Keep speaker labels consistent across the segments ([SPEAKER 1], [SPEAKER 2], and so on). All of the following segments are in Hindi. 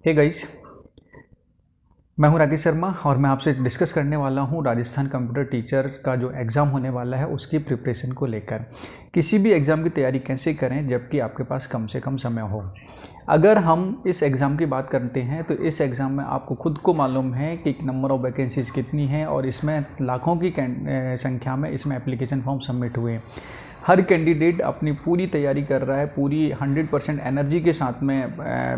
[SPEAKER 1] हे गाइस, मैं हूं राकेश शर्मा और मैं आपसे डिस्कस करने वाला हूं राजस्थान कंप्यूटर टीचर का जो एग्ज़ाम होने वाला है उसकी प्रिपरेशन को लेकर। किसी भी एग्ज़ाम की तैयारी कैसे करें जबकि आपके पास कम से कम समय हो। अगर हम इस एग्ज़ाम की बात करते हैं तो इस एग्ज़ाम में आपको खुद को मालूम है कि नंबर ऑफ़ वैकेंसीज़ कितनी हैं और इसमें लाखों की संख्या में इसमें एप्लीकेशन फॉर्म सबमिट हुए। हर कैंडिडेट अपनी पूरी तैयारी कर रहा है, पूरी 100% एनर्जी के साथ में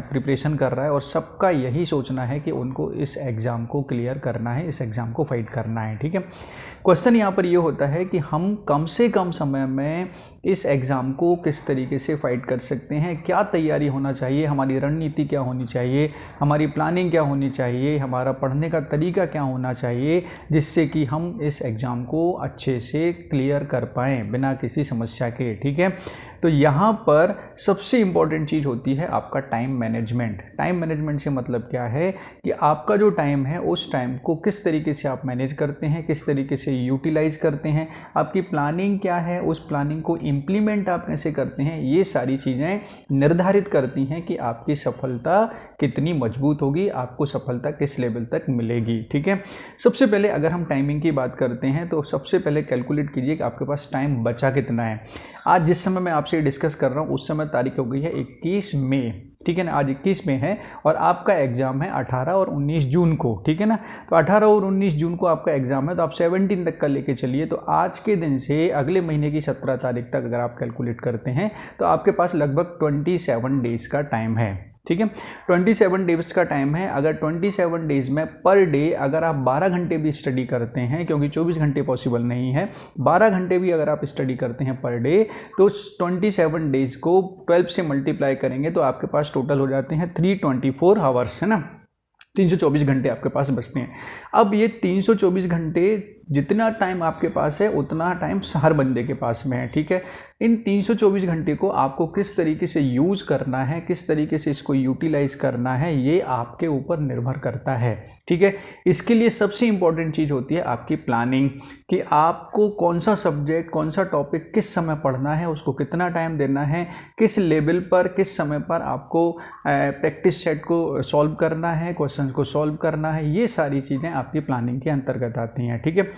[SPEAKER 1] प्रिपरेशन कर रहा है और सबका यही सोचना है कि उनको इस एग्ज़ाम को क्लियर करना है, इस एग्ज़ाम को फाइट करना है। ठीक है, क्वेश्चन यहाँ पर ये होता है कि हम कम से कम समय में इस एग्ज़ाम को किस तरीके से फाइट कर सकते हैं, क्या तैयारी होना चाहिए, हमारी रणनीति क्या होनी चाहिए, हमारी प्लानिंग क्या होनी चाहिए, हमारा पढ़ने का तरीका क्या होना चाहिए, जिससे कि हम इस एग्ज़ाम को अच्छे से क्लियर कर पाएँ बिना किसी समस्या के। ठीक है, तो यहाँ पर सबसे इम्पॉर्टेंट चीज़ होती है आपका टाइम मैनेजमेंट। टाइम मैनेजमेंट से मतलब क्या है कि आपका जो टाइम है उस टाइम को किस तरीके से आप मैनेज करते हैं, किस तरीके से यूटिलाइज करते हैं, आपकी प्लानिंग क्या है, उस प्लानिंग को इम्प्लीमेंट आप कैसे करते हैं। ये सारी चीज़ें निर्धारित करती हैं कि आपकी सफलता कितनी मजबूत होगी, आपको सफलता किस लेवल तक मिलेगी। ठीक है, सबसे पहले अगर हम टाइमिंग की बात करते हैं तो सबसे पहले कैलकुलेट कीजिए कि आपके पास टाइम बचा कितना है। आज जिस समय मैं आपसे डिस्कस कर रहा हूँ उस समय तारीख हो गई है 21 मई। ठीक है ना, आज 21 मई है और आपका एग्ज़ाम है 18 और 19 जून को। ठीक है ना, तो 18 और 19 जून को आपका एग्ज़ाम है, तो आप 17 तक का लेके चलिए। तो आज के दिन से अगले महीने की 17 तारीख तक अगर आप कैलकुलेट करते हैं तो आपके पास लगभग 27 डेज़ का टाइम है। ठीक है, 27 डेज का टाइम है। अगर 27 डेज में पर डे अगर आप 12 घंटे भी स्टडी करते हैं, क्योंकि 24 घंटे पॉसिबल नहीं है, 12 घंटे भी अगर आप स्टडी करते हैं पर डे, तो 27 डेज को 12 से मल्टीप्लाई करेंगे तो आपके पास टोटल हो जाते हैं 324 आवर्स, है ना। 324 घंटे आपके पास बचते हैं। अब ये 324 घंटे जितना टाइम आपके पास है उतना टाइम हर बंदे के पास में है। ठीक है, इन 324 घंटे को आपको किस तरीके से यूज़ करना है, किस तरीके से इसको यूटिलाइज करना है, ये आपके ऊपर निर्भर करता है। ठीक है, इसके लिए सबसे इम्पॉर्टेंट चीज़ होती है आपकी प्लानिंग, कि आपको कौन सा सब्जेक्ट, कौन सा टॉपिक किस समय पढ़ना है, उसको कितना टाइम देना है, किस लेवल पर, किस समय पर आपको प्रैक्टिस सेट को सॉल्व करना है, क्वेश्चन को सॉल्व करना है। ये सारी चीज़ें आपकी प्लानिंग के अंतर्गत आती हैं। ठीक है,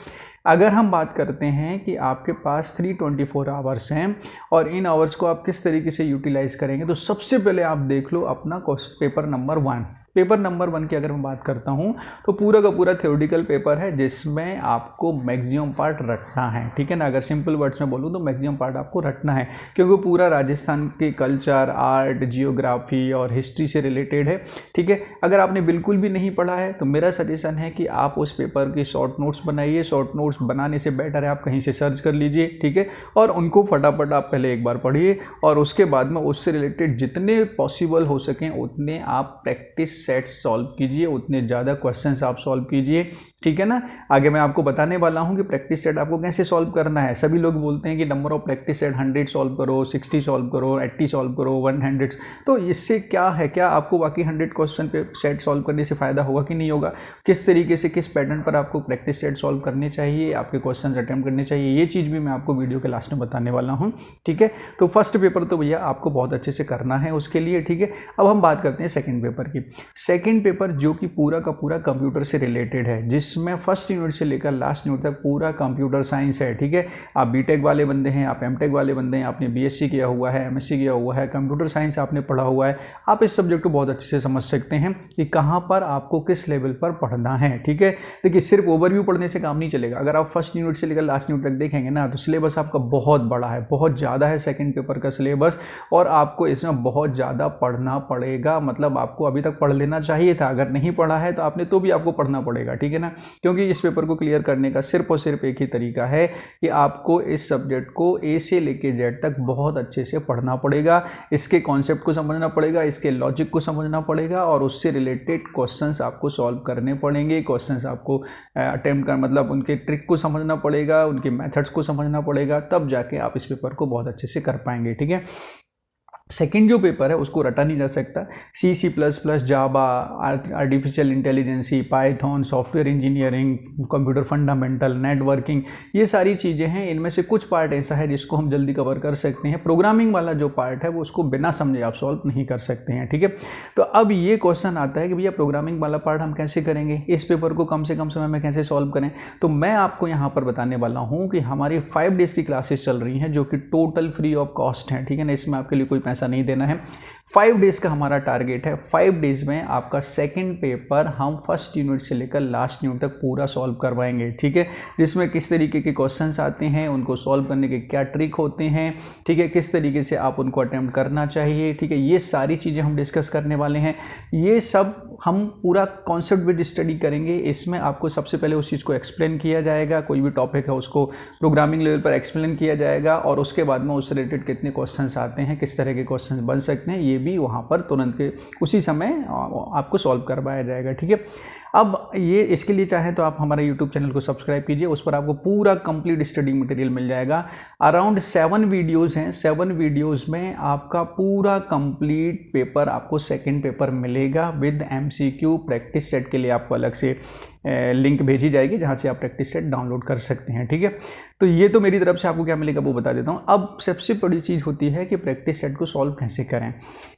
[SPEAKER 1] अगर हम बात करते हैं कि आपके पास 324 आवर्स हैं और इन आवर्स को आप किस तरीके से यूटिलाइज करेंगे, तो सबसे पहले आप देख लो अपना पेपर नंबर 1। पेपर नंबर 1 की अगर मैं बात करता हूं तो पूरा का पूरा थ्योरेटिकल पेपर है जिसमें आपको मैक्सिमम पार्ट रटना है। ठीक है ना, अगर सिंपल वर्ड्स में बोलूं तो मैक्सिमम पार्ट आपको रटना है, क्योंकि पूरा राजस्थान के कल्चर, आर्ट, जियोग्राफी और हिस्ट्री से रिलेटेड है। ठीक है, अगर आपने बिल्कुल भी नहीं पढ़ा है तो मेरा सजेशन है कि आप उस पेपर की शॉर्ट नोट्स बनाइए। शॉर्ट नोट्स बनाने से बेटर है आप कहीं से सर्च कर लीजिए। ठीक है, और उनको फटाफट आप पहले एक बार पढ़िए और उसके बाद में उससे रिलेटेड जितने पॉसिबल हो सकें उतने आप प्रैक्टिस सेट्स सॉल्व कीजिए, उतने ज़्यादा क्वेश्चंस आप सॉल्व कीजिए। ठीक है ना, आगे मैं आपको बताने वाला हूं कि प्रैक्टिस सेट आपको कैसे सॉल्व करना है। सभी लोग बोलते हैं कि number of practice set 100 solve करो, 60 सॉल्व करो, 80 सॉल्व करो, 100। तो इससे क्या है, क्या आपको बाकी 100 क्वेश्चन पे सेट सॉल्व करने से फ़ायदा होगा कि नहीं होगा, किस तरीके से, किस पैटर्न पर आपको प्रैक्टिस सेट सॉल्व करने चाहिए, आपके क्वेश्चन अटैम्प्ट करने चाहिए, ये चीज़ भी मैं आपको वीडियो के लास्ट में बताने वाला हूँ। ठीक है, तो फर्स्ट पेपर तो भैया आपको बहुत अच्छे से करना है उसके लिए। ठीक है, अब हम बात करते हैं सेकेंड पेपर की। सेकेंड पेपर जो कि पूरा का पूरा कंप्यूटर से रिलेटेड है, जिसमें फर्स्ट यूनिट से लेकर लास्ट यूनिट तक पूरा कंप्यूटर साइंस है। ठीक है, आप बीटेक वाले बंदे हैं, आप एमटेक वाले बंदे हैं, आपने बीएससी किया हुआ है, एमएससी किया हुआ है, कंप्यूटर साइंस आपने पढ़ा हुआ है, आप इस सब्जेक्ट को बहुत अच्छे से समझ सकते हैं कि कहाँ पर आपको किस लेवल पर पढ़ना है। ठीक है, देखिए सिर्फ ओवरव्यू पढ़ने से काम नहीं चलेगा। अगर आप फर्स्ट यूनिट से लेकर लास्ट यूनिट तक देखेंगे ना तो सिलेबस आपका बहुत बड़ा है, बहुत ज़्यादा है सेकेंड पेपर का सिलेबस, और आपको इसमें बहुत ज़्यादा पढ़ना पड़ेगा। मतलब आपको अभी तक पढ़ लेना चाहिए था, अगर नहीं पढ़ा है तो आपने तो भी आपको पढ़ना पड़ेगा। ठीक है ना, क्योंकि इस पेपर को क्लियर करने का सिर्फ और सिर्फ एक ही तरीका है कि आपको इस सब्जेक्ट को ए से लेके जेड तक बहुत अच्छे से पढ़ना पड़ेगा, इसके कॉन्सेप्ट को समझना पड़ेगा, इसके लॉजिक को समझना पड़ेगा और उससे रिलेटेड क्वेश्चंस आपको सॉल्व करने पड़ेंगे। क्वेश्चंस आपको अटेम्प्ट कर मतलब उनके ट्रिक को समझना पड़ेगा, उनके मेथड्स को समझना पड़ेगा, तब जाके आप इस पेपर को बहुत अच्छे से कर पाएंगे। ठीक है, सेकंड जो पेपर है उसको रटा नहीं जा सकता। C++, Java, artificial intelligence, Python, software engineering, computer fundamental, networking, ये सारी चीज़ें हैं। इनमें से कुछ पार्ट ऐसा है जिसको हम जल्दी कवर कर सकते हैं। प्रोग्रामिंग वाला जो पार्ट है वो उसको बिना समझे आप सॉल्व नहीं कर सकते हैं, ठीक है। तो अब ये क्वेश्चन आता है कि भैया प्रोग्रामिंग वाला पार्ट हम कैसे करेंगे, इस पेपर को कम से कम समय में कैसे सॉल्व करें। तो मैं आपको यहाँ पर बताने वाला हूँ कि हमारी 5 डेज़ की क्लासेस चल रही हैं जो कि टोटल फ्री ऑफ कॉस्ट हैं, ठीक है ना। इसमें आपके लिए कोई पैसा नहीं देना है। 5 डेज़ का हमारा टारगेट है। 5 डेज़ में आपका सेकंड पेपर हम फर्स्ट यूनिट से लेकर लास्ट यूनिट तक पूरा सॉल्व करवाएंगे, ठीक है। जिसमें किस तरीके के क्वेश्चंस आते हैं, उनको सॉल्व करने के क्या ट्रिक होते हैं, ठीक है, किस तरीके से आप उनको अटेम्प्ट करना चाहिए, ठीक है, ये सारी चीज़ें हम डिस्कस करने वाले हैं। ये सब हम पूरा कॉन्सेप्ट विद स्टडी करेंगे। इसमें आपको सबसे पहले उस चीज़ को एक्सप्लेन किया जाएगा, कोई भी टॉपिक है उसको प्रोग्रामिंग लेवल पर एक्सप्लेन किया जाएगा, और उसके बाद में उससे रिलेटेड कितने क्वेश्चंस आते हैं, किस तरह के क्वेश्चंस बन सकते हैं, ये भी वहाँ पर तुरंत के उसी समय आपको सॉल्व करवाया जाएगा, ठीक है। अब ये इसके लिए चाहे तो आप हमारे YouTube चैनल को सब्सक्राइब कीजिए, उस पर आपको पूरा कंप्लीट स्टडी मटेरियल मिल जाएगा। अराउंड 7 वीडियोज़ हैं। 7 वीडियोज़ में आपका पूरा कंप्लीट पेपर आपको सेकंड पेपर मिलेगा विद MCQ। प्रैक्टिस सेट के लिए आपको अलग से लिंक भेजी जाएगी जहाँ से आप प्रैक्टिस सेट डाउनलोड कर सकते हैं, ठीक है। तो ये तो मेरी तरफ से आपको क्या मिलेगा वो बता देता हूँ। अब सबसे बड़ी चीज़ होती है कि प्रैक्टिस सेट को सॉल्व कैसे करें।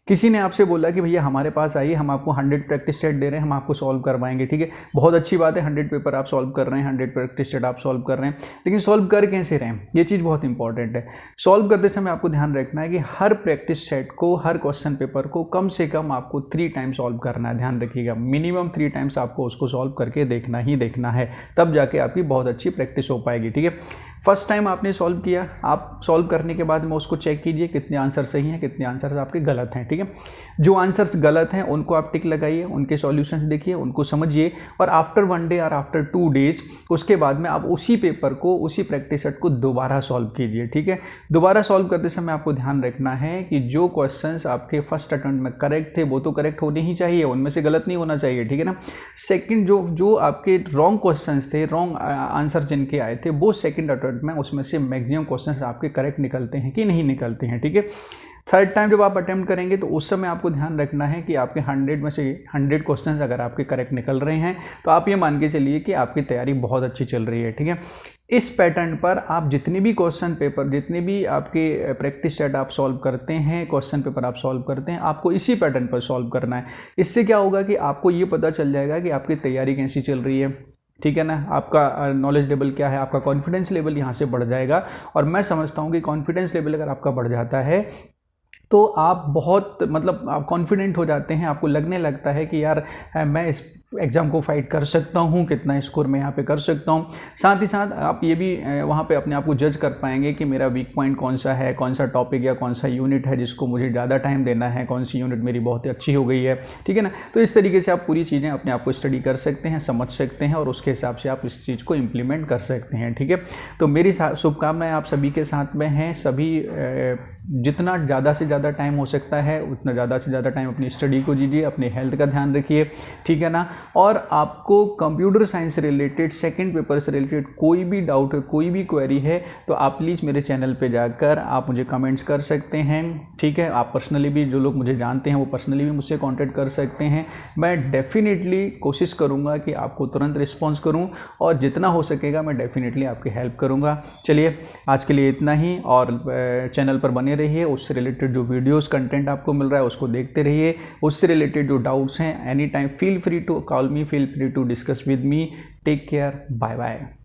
[SPEAKER 1] किसी ने आपसे बोला कि भैया हमारे पास आइए, हम आपको 100 प्रैक्टिस सेट दे रहे हैं, हम आपको सॉल्व करवाएंगे, ठीक है। बहुत अच्छी बात है, 100 पेपर आप सॉल्व कर रहे हैं, 100 प्रैक्टिस सेट आप सॉल्व कर रहे हैं, लेकिन सॉल्व कर कैसे रहे हैं, ये चीज़ बहुत इंपॉर्टेंट है। सॉल्व करते समय आपको ध्यान रखना है कि हर प्रैक्टिस सेट को, हर क्वेश्चन पेपर को कम से कम आपको 3 टाइम सॉल्व करना है। ध्यान रखिएगा, मिनिमम 3 टाइम्स आपको उसको सॉल्व करके देखना ही देखना है, तब जाके आपकी बहुत अच्छी प्रैक्टिस हो पाएगी, ठीक है। फर्स्ट टाइम आपने सॉल्व किया, आप सॉल्व करने के बाद में उसको चेक कीजिए कितने आंसर सही हैं, कितने आंसर आपके गलत हैं, ठीक है। जो आंसर्स गलत हैं उनको आप टिक लगाइए, उनके सॉल्यूशंस देखिए, उनको समझिए, और आफ्टर 1 डे और आफ्टर 2 डेज उसके बाद में आप उसी पेपर को, उसी प्रैक्टिस सेट को दोबारा सॉल्व कीजिए, ठीक है। दोबारा सॉल्व करते समय आपको ध्यान रखना है कि जो क्वेश्चंस आपके फर्स्ट अटेम्प्ट में करेक्ट थे वो तो करेक्ट होने ही चाहिए, उनमें से गलत नहीं होना चाहिए, ठीक है ना। सेकंड जो आपके रॉन्ग क्वेश्चंस थे, रॉन्ग आंसर जिनके आए थे, वो सेकंड अटेम्प्ट में उसमें से मैक्सिमम क्वेश्चंस आपके करेक्ट निकलते हैं कि नहीं निकलते हैं, ठीक है। थर्ड टाइम जब आप अटेम्प्ट करेंगे तो उस समय आपको ध्यान रखना है कि आपके 100 में से 100 क्वेश्चंस अगर आपके करेक्ट निकल रहे हैं तो आप ये मान के चलिए कि आपकी तैयारी बहुत अच्छी चल रही है, ठीक है। इस पैटर्न पर आप जितने भी क्वेश्चन पेपर, जितने भी आपके प्रैक्टिस सेट आप सॉल्व करते हैं, क्वेश्चन पेपर आप सॉल्व करते हैं, आपको इसी पैटर्न पर सॉल्व करना है। इससे क्या होगा कि आपको ये पता चल जाएगा कि आपकी तैयारी कैसी चल रही है, ठीक है ना, आपका नॉलेज लेवल क्या है, आपका कॉन्फिडेंस लेवल यहाँ से बढ़ जाएगा। और मैं समझता हूँ कि कॉन्फिडेंस लेवल अगर आपका बढ़ जाता है तो आप बहुत मतलब आप कॉन्फिडेंट हो जाते हैं, आपको लगने लगता है कि यार मैं इस एग्ज़ाम को फाइट कर सकता हूँ, कितना स्कोर मैं यहाँ पे कर सकता हूँ। साथ ही साथ आप ये भी वहाँ पे अपने आप को जज कर पाएंगे कि मेरा वीक पॉइंट कौन सा है, कौन सा टॉपिक या कौन सा यूनिट है जिसको मुझे ज़्यादा टाइम देना है, कौन सी यूनिट मेरी बहुत अच्छी हो गई है, ठीक है ना। तो इस तरीके से आप पूरी चीज़ें अपने आप को स्टडी कर सकते हैं, समझ सकते हैं, और उसके हिसाब से आप इस चीज़ को इम्प्लीमेंट कर सकते हैं, ठीक है। तो मेरी शुभकामनाएँ आप सभी के साथ में हैं। सभी जितना ज़्यादा से ज़्यादा टाइम हो सकता है उतना ज़्यादा से ज़्यादा टाइम अपनी स्टडी को दीजिए, अपने हेल्थ का ध्यान रखिए, ठीक है ना। और आपको कंप्यूटर साइंस से रिलेटेड, सेकंड पेपर से रिलेटेड कोई भी डाउट है, कोई भी क्वेरी है, तो आप प्लीज़ मेरे चैनल पे जाकर आप मुझे कमेंट्स कर सकते हैं, ठीक है। आप पर्सनली भी, जो लोग मुझे जानते हैं वो पर्सनली भी मुझसे कांटेक्ट कर सकते हैं। मैं डेफिनेटली कोशिश करूँगा कि आपको तुरंत रिस्पॉन्स करूँ, और जितना हो सकेगा मैं डेफिनेटली आपकी हेल्प करूँगा। चलिए आज के लिए इतना ही, और चैनल पर बने रहिए, उससे रिलेटेड जो वीडियोस कंटेंट आपको मिल रहा है उसको देखते रहिए, उससे रिलेटेड जो डाउट्स हैं any time feel free to call me, feel free to discuss with me. Take care, bye bye.